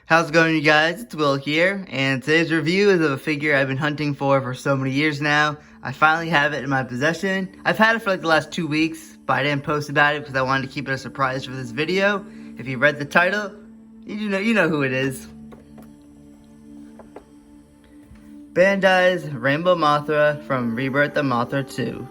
How's it going, you guys? It's Will here, and today's review is of a figure I've been hunting for so many years now. I finally have it in my possession. I've had it for like the last 2 weeks, but I didn't post about it because I wanted to keep it a surprise for this video. If you read the title, you know who it is. Bandai's Rainbow Mothra from Rebirth of Mothra 2.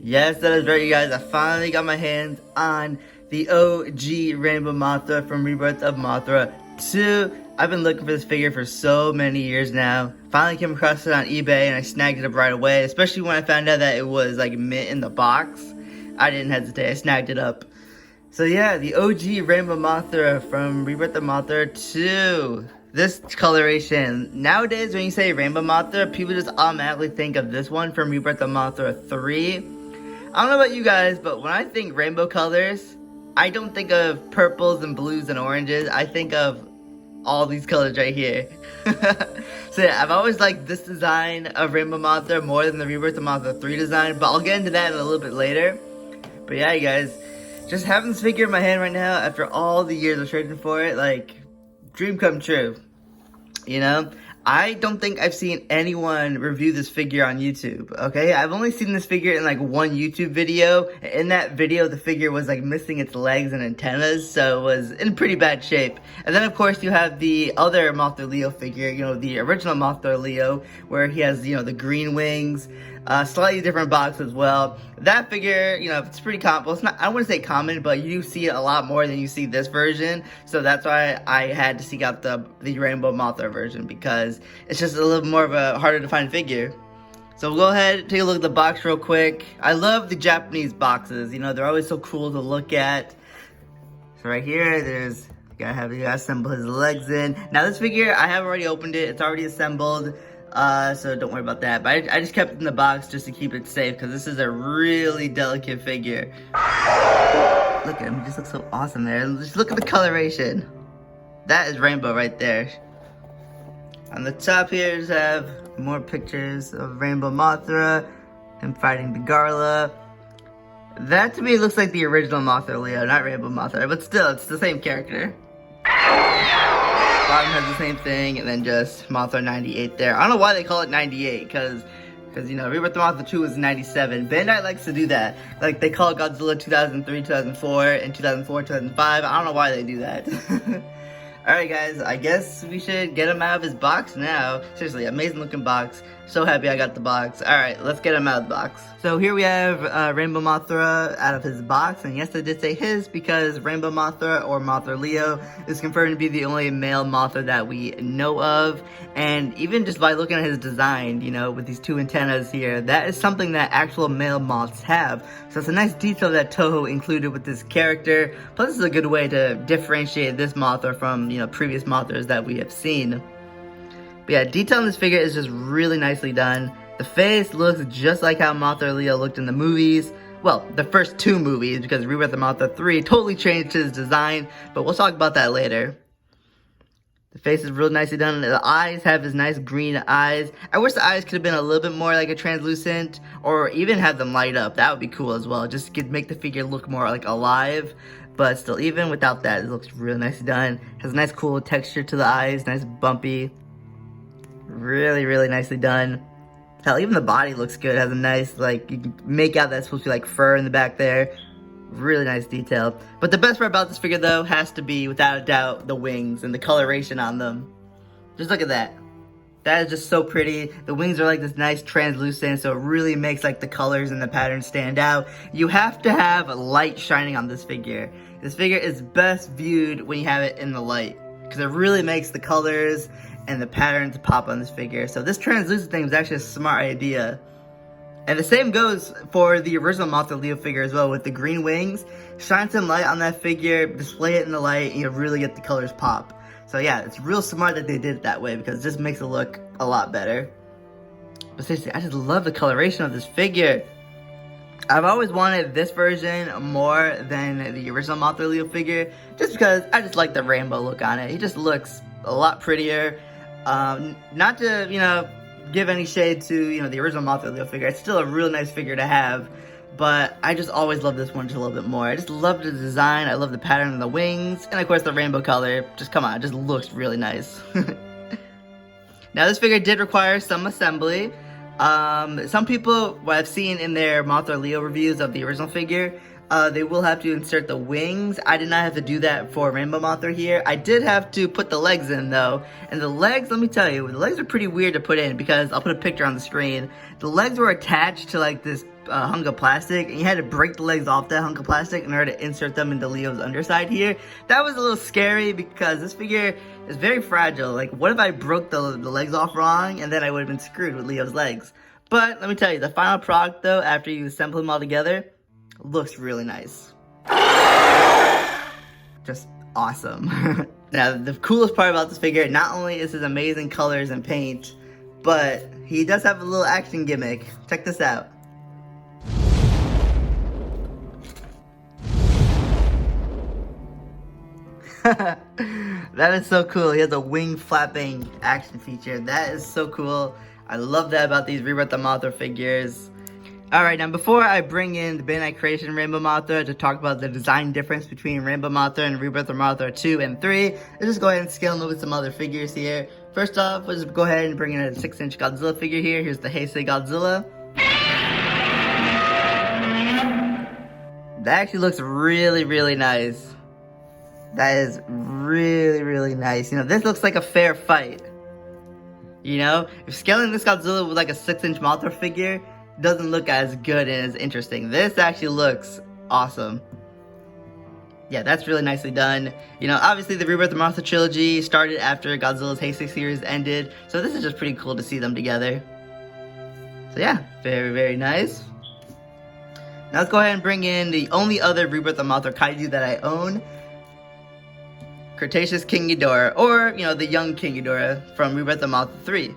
Yes, that is right, you guys. I finally got my hands on the OG Rainbow Mothra from Rebirth of Mothra 2. I've been looking for this figure for so many years now. Finally came across it on eBay and I snagged it up right away, especially when I found out that it was like mint in the box. I didn't hesitate, I snagged it up. So yeah, the OG Rainbow Mothra from Rebirth of Mothra 2. This coloration, nowadays when you say Rainbow Mothra, people just automatically think of this one from Rebirth of Mothra 3. I don't know about you guys, but when I think rainbow colors, I don't think of purples and blues and oranges. I think of all these colors right here. So yeah, I've always liked this design of Rainbow Mothra more than the Rebirth of Mothra 3 design, but I'll get into that a little bit later. But yeah, you guys, just having this figure in my hand right now after all the years of searching for it, like, dream come true, you know? I don't think I've seen anyone review this figure on YouTube, okay? I've only seen this figure in like one YouTube video. In that video, the figure was like missing its legs and antennas, so it was in pretty bad shape. And then of course you have the other Mothra Leo figure, you know, the original Mothra Leo, where he has, you know, the green wings, slightly different box as well. That figure, you know, it's pretty common. Well, it's not, I wouldn't say common, but you see it a lot more than you see this version. So that's why I had to seek out the Rainbow Mothra version, because it's just a little more of a harder to find figure. So we'll go ahead and take a look at the box real quick. I love the Japanese boxes. You know, they're always so cool to look at. So right here, there's, you gotta assemble his legs in. Now this figure, I have already opened it. It's already assembled. So don't worry about that. But I just kept it in the box just to keep it safe, because this is a really delicate figure. Look at him, he just looks so awesome there. Just look at the coloration. That is rainbow right there. On the top here, just have more pictures of Rainbow Mothra, him fighting the Garla. That to me looks like the original Mothra Leo, not Rainbow Mothra, but still, it's the same character. Bottom has the same thing, and then just Mothra 98 there. I don't know why they call it 98, because you know, Rebirth of Mothra 2 was 97. Bandai likes to do that. Like, they call it Godzilla 2003, 2004, and 2004, 2005. I don't know why they do that. Alright guys, I guess we should get him out of his box now. Seriously, amazing looking box. So happy I got the box. Alright, let's get him out of the box. So here we have Rainbow Mothra out of his box. And yes, I did say his, because Rainbow Mothra, or Mothra Leo, is confirmed to be the only male Mothra that we know of. And even just by looking at his design, you know, with these two antennas here, that is something that actual male moths have. So it's a nice detail that Toho included with this character. Plus, this is a good way to differentiate this Mothra from, you know, previous Mothras that we have seen. But yeah, detail in this figure is just really nicely done. The face looks just like how Mothra Leo looked in the movies. Well, the first two movies, because Rebirth of Mothra 3 totally changed his design, but we'll talk about that later. The face is real nicely done. The eyes have his nice green eyes. I wish the eyes could have been a little bit more like a translucent, or even have them light up. That would be cool as well. Just to make the figure look more like alive. But still, even without that, it looks really nicely done. Has a nice cool texture to the eyes, nice bumpy. Really, really nicely done. Hell, even the body looks good. It has a nice, like, you can make out that's supposed to be like fur in the back there. Really nice detail. But the best part about this figure, though, has to be, without a doubt, the wings and the coloration on them. Just look at that. That is just so pretty. The wings are like this nice translucent, so it really makes like the colors and the patterns stand out. You have to have light shining on this figure. This figure is best viewed when you have it in the light, because it really makes the colors and the patterns pop on this figure. So this translucent thing is actually a smart idea. And the same goes for the original Mothra Leo figure as well, with the green wings. Shine some light on that figure, display it in the light, and you'll really get the colors pop. So yeah, it's real smart that they did it that way, because it just makes it look a lot better. But seriously, I just love the coloration of this figure. I've always wanted this version more than the original Mothra Leo figure, just because I just like the rainbow look on it. It just looks a lot prettier. Not to, you know, give any shade to, you know, the original Mothra Leo figure. It's still a real nice figure to have. but I just always love this one just a little bit more. I just love the design, I love the pattern of the wings, and of course the rainbow color. Just come on, it just looks really nice. Now this figure did require some assembly. Some people, what I've seen in their Mothra Leo reviews of the original figure, they will have to insert the wings. I did not have to do that for Rainbow Mothra here. I did have to put the legs in though. And the legs, let me tell you, the legs are pretty weird to put in because I'll put a picture on the screen. The legs were attached to like this hunk of plastic, and you had to break the legs off that hunk of plastic in order to insert them into Leo's underside here. That was a little scary because this figure is very fragile. Like, what if I broke the legs off wrong, and then I would have been screwed with Leo's legs? But let me tell you, the final product though, after you assemble them all together, looks really nice. Just awesome. Now, the coolest part about this figure, not only is his amazing colors and paint, but he does have a little action gimmick. Check this out. That is so cool. He has a wing flapping action feature. That is so cool. I love that about these Rebirth of Mothra figures. Alright, now before I bring in the Bandai Creation Rainbow Mothra to talk about the design difference between Rainbow Mothra and Rebirth of Mothra 2 and 3, let's just go ahead and scale and look at some other figures here. First off, let's go ahead and bring in a 6-inch Godzilla figure here. Here's the Heisei Godzilla. That actually looks really, really nice. That is really, really nice. You know, this looks like a fair fight. You know, if scaling this Godzilla with like a 6-inch Mothra figure doesn't look as good and as interesting, this actually looks awesome. Yeah, that's really nicely done. You know, obviously the Rebirth of Mothra trilogy started after Godzilla's Heisei series ended, so this is just pretty cool to see them together. So yeah, very, very nice. Now let's go ahead and bring in the only other Rebirth of Mothra kaiju that I own. Cretaceous King Ghidorah, or, you know, the young King Ghidorah from Rebirth of Mothra 3.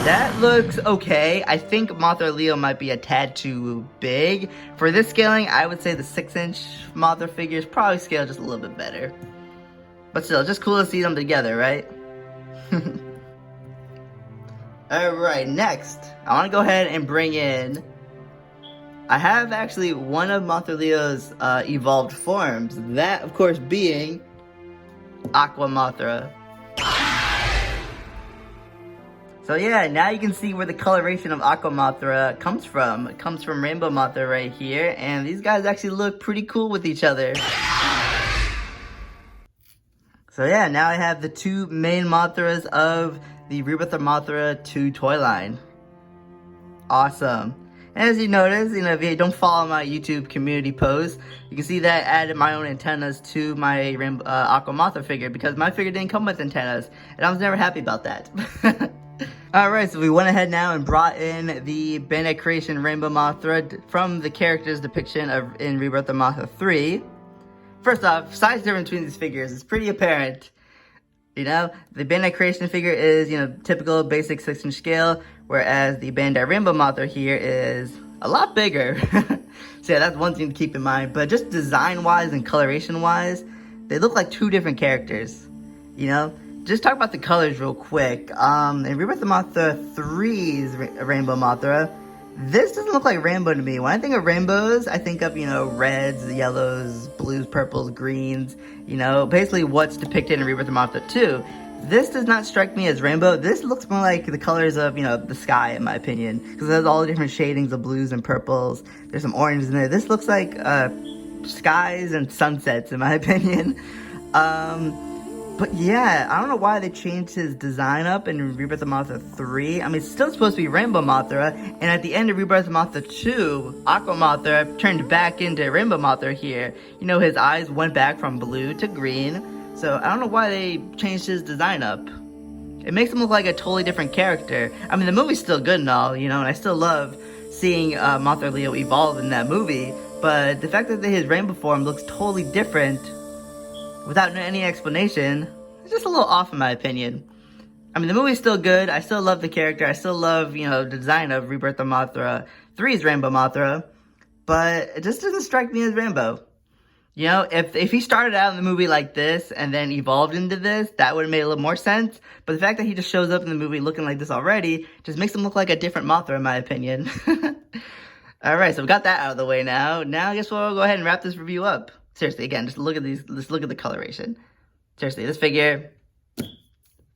That looks okay. I think Mothra Leo might be a tad too big. For this scaling, I would say the 6-inch Mothra figures probably scale just a little bit better. But still, just cool to see them together, right? Alright, next, I want to go ahead and bring in... I have actually one of Mothra Leo's evolved forms. That, of course, being Aqua Mothra. So yeah, now you can see where the coloration of Aqua Mothra comes from. It comes from Rainbow Mothra right here, and these guys actually look pretty cool with each other. So yeah, now I have the two main Mothras of the Rebirth of Mothra 2 toy line. Awesome. And as you notice, you know, if you don't follow my YouTube community posts, you can see that I added my own antennas to my Aqua Mothra figure because my figure didn't come with antennas, and I was never happy about that. Alright, so we went ahead now and brought in the Bandai Creation Rainbow Mothra from the character's depiction in Rebirth of Mothra 3. First off, size difference between these figures is pretty apparent. You know, the Bandai Creation figure is, you know, typical basic 6-inch scale, whereas the Bandai Rainbow Mothra here is a lot bigger. So yeah, that's one thing to keep in mind. But just design-wise and coloration-wise, they look like two different characters. You know, just talk about the colors real quick. In Rebirth of Mothra 3's Rainbow Mothra, this doesn't look like rainbow to me. When I think of rainbows, I think of, you know, reds, yellows, blues, purples, greens, you know, basically what's depicted in Rebirth of Mothra 2. This does not strike me as rainbow. This looks more like the colors of, you know, the sky, in my opinion, because it has all the different shadings of blues and purples. There's some oranges in there. This looks like skies and sunsets, in my opinion. But yeah, I don't know why they changed his design up in Rebirth of Mothra 3. I mean, it's still supposed to be Rainbow Mothra, and at the end of Rebirth of Mothra 2, Aqua Mothra turned back into Rainbow Mothra here. You know, his eyes went back from blue to green, so I don't know why they changed his design up. It makes him look like a totally different character. I mean, the movie's still good and all, you know, and I still love seeing Mothra Leo evolve in that movie, but the fact that his rainbow form looks totally different without any explanation, it's just a little off in my opinion. I mean, the movie's still good. I still love the character. I still love, you know, the design of Rebirth of Mothra 3's Rainbow Mothra, but it just doesn't strike me as rainbow. You know, if he started out in the movie like this and then evolved into this, that would have made a little more sense. But the fact that he just shows up in the movie looking like this already just makes him look like a different Mothra, in my opinion. Alright, so we got that out of the way now. Now I guess we'll go ahead and wrap this review up. Seriously, again, just look at these, just look at the coloration. Seriously, this figure,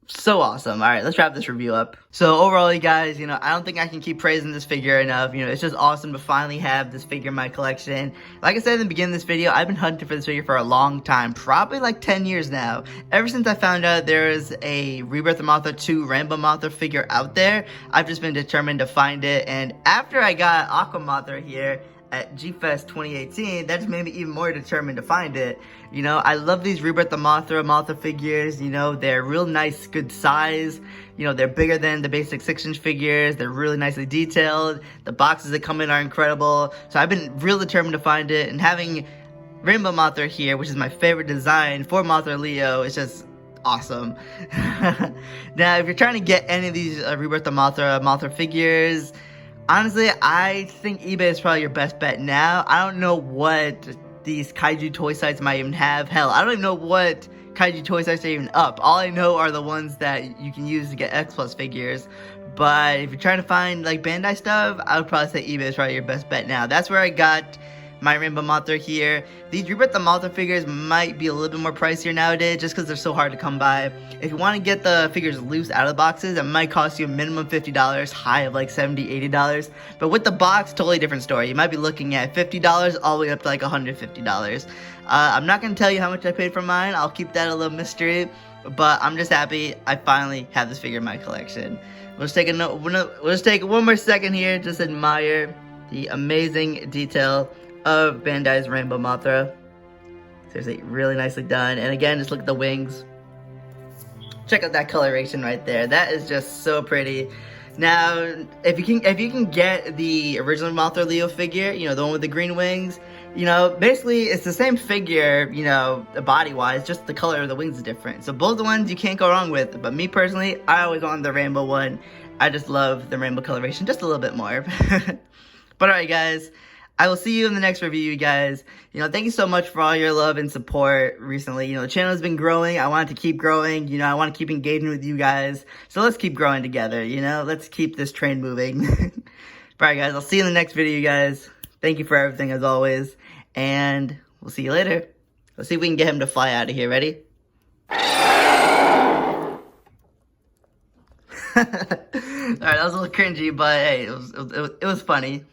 so awesome. All right, let's wrap this review up. So overall, you guys, you know, I don't think I can keep praising this figure enough. You know, it's just awesome to finally have this figure in my collection. Like I said in the beginning of this video, I've been hunting for this figure for a long time, probably like 10 years now. Ever since I found out there is a Rebirth of Mothra 2 Rainbow Mothra figure out there, I've just been determined to find it. And after I got Aqua Mothra here at G-Fest 2018, that just made me even more determined to find it. You know, I love these Rebirth of Mothra figures. You know, they're real nice, good size. You know, they're bigger than the basic 6-inch figures. They're really nicely detailed. The boxes that come in are incredible. So I've been real determined to find it. And having Rainbow Mothra here, which is my favorite design for Mothra Leo, is just awesome. Now, if you're trying to get any of these Rebirth of Mothra figures, honestly, I think eBay is probably your best bet now. I don't know what these kaiju toy sites might even have. Hell, I don't even know what kaiju toy sites are even up. All I know are the ones that you can use to get X Plus figures. But if you're trying to find like Bandai stuff, I would probably say eBay is probably your best bet now. That's where I got my Rainbow Mothra here. These Rebirth of Mothra figures might be a little bit more pricier nowadays just because they're so hard to come by. If you want to get the figures loose out of the boxes, it might cost you a minimum $50, high of like $70, $80. But with the box, totally different story. You might be looking at $50 all the way up to like $150. I'm not going to tell you how much I paid for mine. I'll keep that a little mystery. But I'm just happy I finally have this figure in my collection. We'll just take one more second here, just admire the amazing detail of Bandai's Rainbow Mothra. Seriously, really nicely done. And again, just look at the wings. Check out that coloration right there. That is just so pretty. Now, if you can get the original Mothra Leo figure, you know, the one with the green wings, you know, basically it's the same figure, you know, body-wise, just the color of the wings is different. So both the ones you can't go wrong with. But me personally, I always want the rainbow one. I just love the rainbow coloration just a little bit more. But alright guys, I will see you in the next review, you guys. You know, thank you so much for all your love and support recently. You know, the channel has been growing. I want it to keep growing. You know, I want to keep engaging with you guys. So let's keep growing together, you know? Let's keep this train moving. Alright, guys. I'll see you in the next video, you guys. Thank you for everything, as always. And we'll see you later. Let's see if we can get him to fly out of here. Ready? Alright, that was a little cringy, but hey, it was funny.